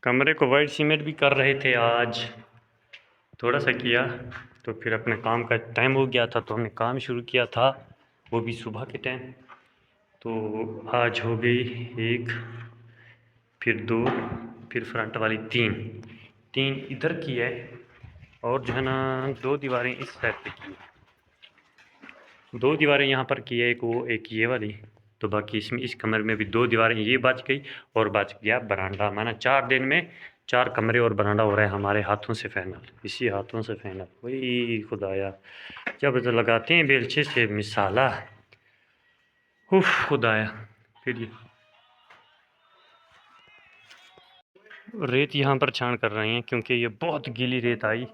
कमरे को white cement भी कर रहे थे आज, थोड़ा सा किया तो फिर अपने काम का टाइम हो गया था तो हमने काम शुरू किया था, वो भी सुबह के टाइम। तो आज हो गई एक, फिर दो, फिर फ्रंट वाली तीन, तीन इधर की है और जो है ना दो दीवारें इस साइड पे की है, दो दीवारें यहाँ पर की है, एक वो एक ये वाली। तो बाकी इसमें इस कमरे में भी दो दीवारें ये बच गई और बच गया बरांडा। माना 4 दिन में 4 कमरे और बरांडा हो रहा है हमारे हाथों से फाइनल, इसी हाथों से फाइनल। वही खुदाया जब तो लगाते हैं बेलचे से मिसाला, उफ खुदाया। फिर ये रेत यहाँ पर छान कर रहे हैं क्योंकि ये बहुत गीली रेत आई,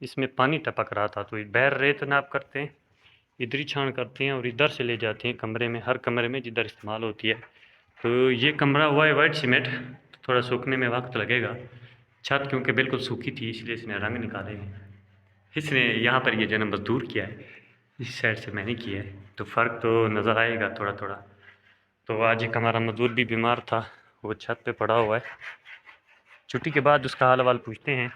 इसमें पानी टपक रहा था तो बैर रेत नाप करते हैं, इधर ही छान करते हैं और इधर से ले जाते हैं कमरे में, हर कमरे में जिधर इस्तेमाल होती है। तो ये कमरा हुआ है वाइट सीमेंट, थोड़ा सूखने में वक्त लगेगा। छत क्योंकि बिल्कुल सूखी थी इसलिए इसने रंग निकाले हैं। इसने यहाँ पर ये जन्म मजदूर किया है, इस साइड से मैंने किया है, तो फ़र्क तो नज़र आएगा थोड़ा थोड़ा। तो आज एक हमारा मजदूर भी बीमार था, वो छत पे पड़ा हुआ है, छुट्टी के बाद उसका हाल वाल पूछते हैं।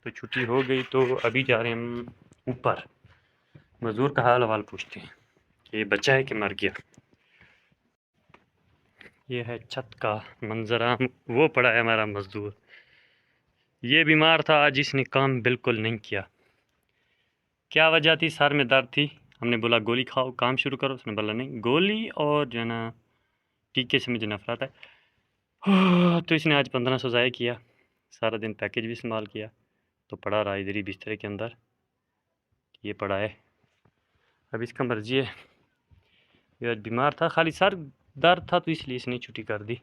तो छुट्टी हो गई तो अभी जा रहे हैं हम ऊपर, मजदूर का हाल वाल पूछते हैं कि बचा है कि मर गया। ये है छत का मंजरा, वो पड़ा है हमारा मजदूर, ये बीमार था आज, इसने काम बिल्कुल नहीं किया। क्या वजह थी? सर में दर्द थी, हमने बोला गोली खाओ काम शुरू करो, उसने बोला नहीं, गोली और जो है ना टीके से मुझे नफरत है। तो इसने आज 1500 ज़ाया किया, सारा दिन पैकेज भी इस्तेमाल किया, तो पड़ा रहा इधर ही बिस्तर के अंदर, ये पड़ा है। अब इसका मर्जी है, ये आज बीमार था, खाली सर दर्द था तो इसलिए इसने छुट्टी कर दी।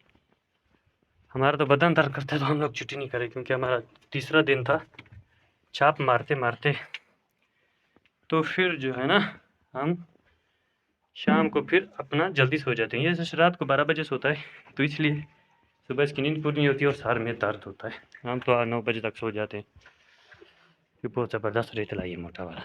हमारा तो बदन दर्द करता है तो हम लोग छुट्टी नहीं करें, क्योंकि हमारा तीसरा दिन था छाप मारते मारते। तो फिर जो है ना हम शाम को फिर अपना जल्दी सो जाते हैं, ये रात को 12 बजे सोता है तो इसलिए सुबह इसकी नींद पूरी नहीं होती और सर में दर्द होता है। हम तो 9 बजे तक सो जाते हैं, ये बहुत ज़बरदस्त रेत लाई है मोटा वाला।